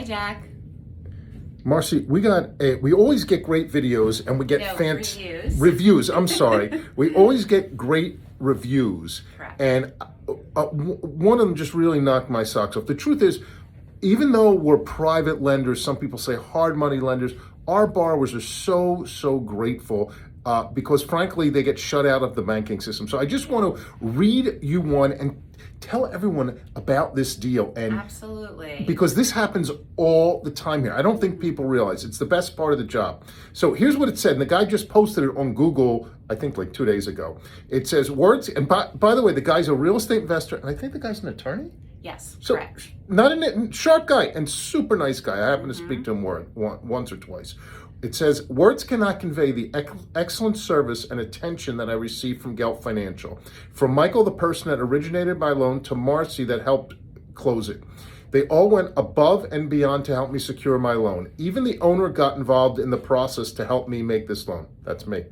Jack. Marcy, we always get great videos and we get reviews. I'm sorry. We always get great reviews. Correct. And one of them just really knocked my socks off. The truth is, even though we're private lenders, some people say hard money lenders, our borrowers are so grateful because frankly, they get shut out of the banking system. So I just want to read you one and tell everyone about this deal. And absolutely. Because this happens all the time here. I don't think people realize it's the best part of the job. So here's what it said. And the guy just posted it on Google, I think like 2 days ago. It says words, and by the way, the guy's a real estate investor, and I think the guy's an attorney. Yes, so correct. Not a sharp guy and super nice guy. I happened to speak to him once or twice. It says, words cannot convey the excellent service and attention that I received from Gelt Financial. From Michael, the person that originated my loan, to Marcy that helped close it. They all went above and beyond to help me secure my loan. Even the owner got involved in the process to help me make this loan. That's me.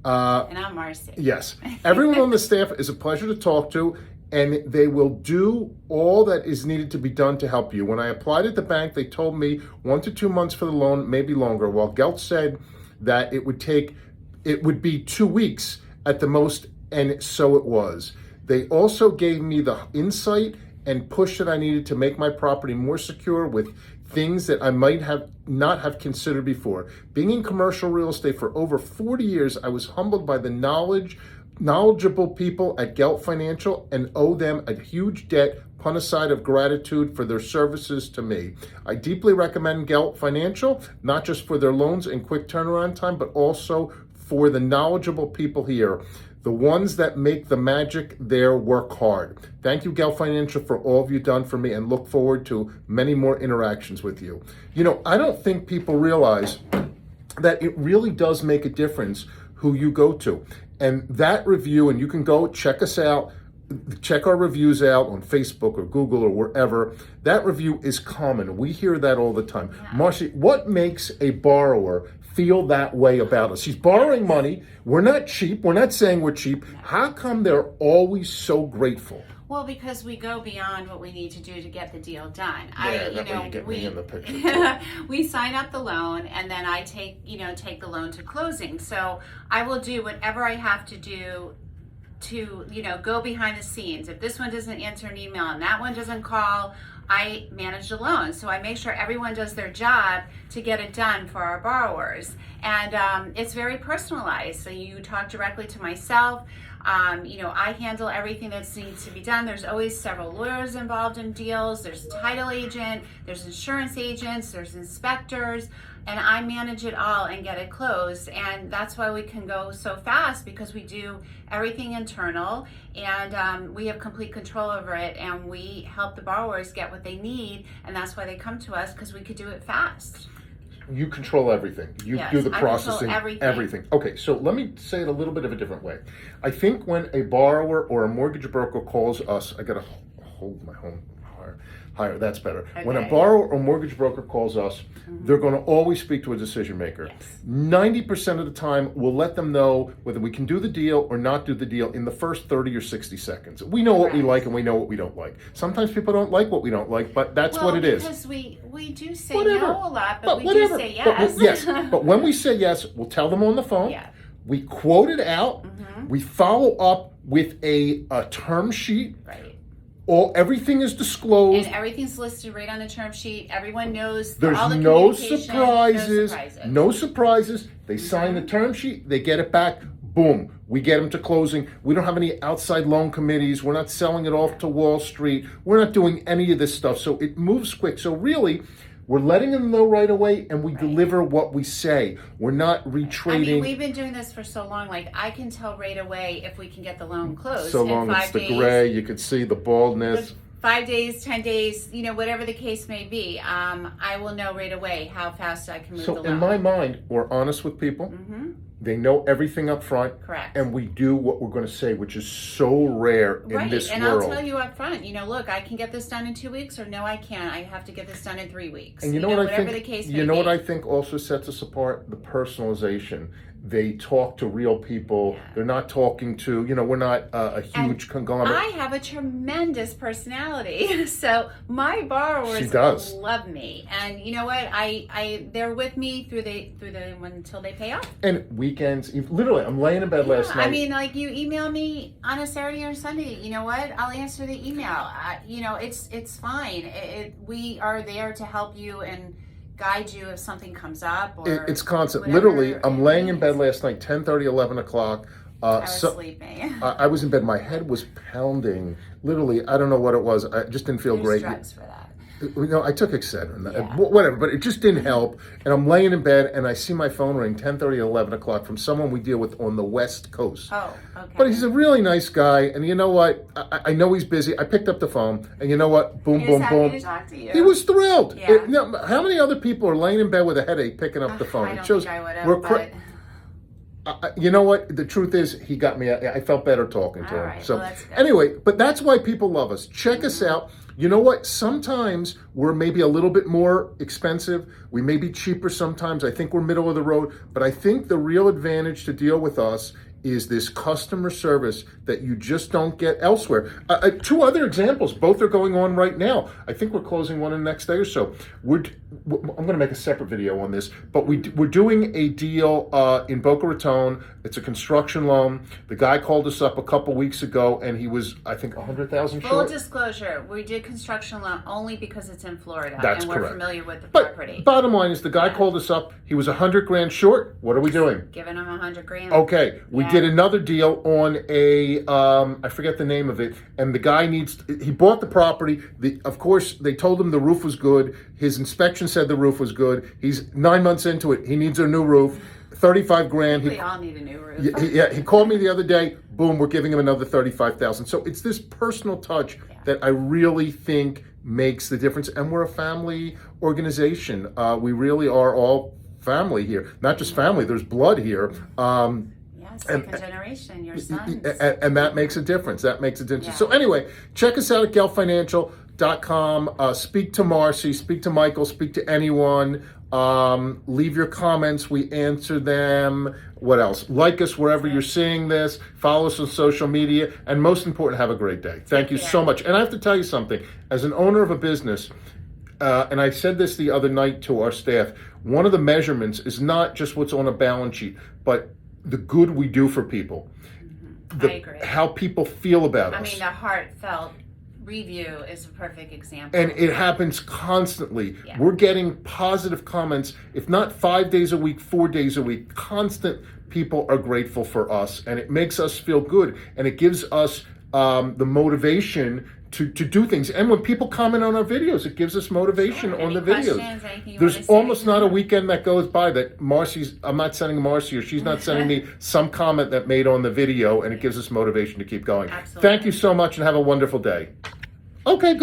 And I'm Marcy. Yes. Everyone on the staff is a pleasure to talk to, and they will do all that is needed to be done to help you. When I applied at the bank, they told me 1 to 2 months for the loan, maybe longer, while Gelt said that it would be 2 weeks at the most, and so it was. They also gave me the insight and push that I needed to make my property more secure with things that I might not have considered before. Being in commercial real estate for over 40 years, I was humbled by the knowledgeable people at Gelt Financial and owe them a huge debt, pun aside, of gratitude for their services to me. I deeply recommend Gelt Financial, not just for their loans and quick turnaround time, but also for the knowledgeable people here. The ones that make the magic there work hard. Thank you, Gelt Financial, for all you've done for me, and look forward to many more interactions with you. You know, I don't think people realize that it really does make a difference who you go to. And that review, and you can go check us out, check our reviews out on Facebook or Google or wherever. That review is common. We hear that all the time. Yeah. Marcy, what makes a borrower feel that way about us? He's borrowing money. We're not cheap. We're not saying we're cheap. How come they're always so grateful? Well, because we go beyond what we need to do to get the deal done. We sign up the loan, and then I take the loan to closing. So I will do whatever I have to do to, go behind the scenes. If this one doesn't answer an email and that one doesn't call, I manage the loan. So I make sure everyone does their job to get it done for our borrowers. And it's very personalized. So you talk directly to myself. I handle everything that needs to be done. There's always several lawyers involved in deals. There's a title agent, there's insurance agents, there's inspectors, and I manage it all and get it closed. And that's why we can go so fast, because we do everything internal, and we have complete control over it, and we help the borrowers get what they need, and that's why they come to us, because we could do it fast. You control everything. You do the processing, everything. Okay, so let me say it a little bit of a different way. I think when a borrower or a mortgage broker calls us, I gotta hold my home higher, that's better. Okay. When a borrower or mortgage broker calls us, they're gonna always speak to a decision maker. Yes. 90% of the time, we'll let them know whether we can do the deal or not do the deal in the first 30 or 60 seconds. We know what we like and we know what we don't like. Sometimes people don't like what we don't like, but that's what it is. Because we do say no a lot, but we do say yes. But when we say yes, we'll tell them on the phone. Yeah. We quote it out. We follow up with a term sheet. Right. Everything is disclosed. And everything's listed right on the term sheet. Everyone knows. There's all the no communication, surprises. No surprises. They sign the term sheet. They get it back. Boom. We get them to closing. We don't have any outside loan committees. We're not selling it off to Wall Street. We're not doing any of this stuff. So it moves quick. So really, we're letting them know right away, and we deliver what we say. We're not retrading. I mean, we've been doing this for so long. Like, I can tell right away if we can get the loan closed. So long, it's the gray. You can see the baldness. 5 days, 10 days, whatever the case may be. I will know right away how fast I can move the loan. So in my mind, we're honest with people. They know everything up front. Correct. And we do what we're going to say, which is so rare in this and world. I'll tell you up front, look, I can get this done in 2 weeks, or no, I can't. I have to get this done in 3 weeks. And you know what I whatever think? The case You may know be. what I think also sets us apart? The personalization. They talk to real people. Yeah. They're not talking to, we're not a huge conglomerate. I have a tremendous personality, so my borrowers love me. And you know what? They're with me through the until they pay off. And weekends, literally, I'm laying in bed last night. I mean, like, you email me on a Saturday or Sunday. You know what? I'll answer the email. It's fine. We are there to help you and guide you if something comes up. Or it's constant. whatever Literally, I'm laying in bed last night, 10:30, 11 o'clock. I was sleeping. I was in bed. My head was pounding. Literally, I don't know what it was. I just didn't feel There's great. drugs for that. I took Excedrin, Yeah. whatever, but it just didn't help. And I'm laying in bed, and I see my phone ring 10:30, 11 o'clock from someone we deal with on the West Coast. Oh, okay. But he's a really nice guy, and you know what? I know he's busy. I picked up the phone, and you know what? Boom, He was boom, happy boom. to talk to you. He was thrilled. Yeah. How many other people are laying in bed with a headache picking up the phone? I don't It shows think I would have, we're but... you know what? The truth is, he got me. I felt better talking to All him. right, So well, that's good. anyway, but that's why people love us. Check us out. You know what? Sometimes we're maybe a little bit more expensive. We may be cheaper sometimes. I think we're middle of the road. But I think the real advantage to deal with us is this customer service that you just don't get elsewhere. 2 other examples. Both are going on right now. I think we're closing one in the next day or so. I'm going to make a separate video on this, but we're doing a deal in Boca Raton. It's a construction loan. The guy called us up a couple weeks ago, and he was, I think, 100,000 short. Full disclosure, we did construction loan only because it's in Florida. That's and we're correct. familiar with the But property. bottom line is, the guy called us up. He was 100 grand short. What are we doing? Giving him 100 grand. Okay, we Yeah. did another deal on a, I forget the name of it, and the guy he bought the property. Of course, they told him the roof was good. His inspection said the roof was good. He's 9 months into it. He needs a new roof. 35 grand. We all need a new roof. He called me the other day. Boom, we're giving him another 35,000. So it's this personal touch that I really think makes the difference. And we're a family organization. We really are all family here. Not just family, there's blood here. Second generation, your sons. And that makes a difference. That makes a difference. Yeah. So anyway, check us out at geltfinancial.com. Speak to Marcy, speak to Michael, speak to anyone. Leave your comments. We answer them. What else? Like us wherever you're seeing this. Follow us on social media. And most important, have a great day. Thank you so much. And I have to tell you something. As an owner of a business, and I said this the other night to our staff, one of the measurements is not just what's on a balance sheet, but the good we do for people. I agree. How people feel about us. I mean, the heartfelt review is a perfect example. And it happens constantly. Yeah. We're getting positive comments, if not 5 days a week, 4 days a week. Constant people are grateful for us, and it makes us feel good, and it gives us the motivation to do things. And when people comment on our videos, it gives us motivation on the videos. There's almost not a weekend that goes by that I'm not sending Marcy, or she's not sending me some comment that made on the video, and it gives us motivation to keep going. Absolutely. Thank you so much, and have a wonderful day. Okay, good.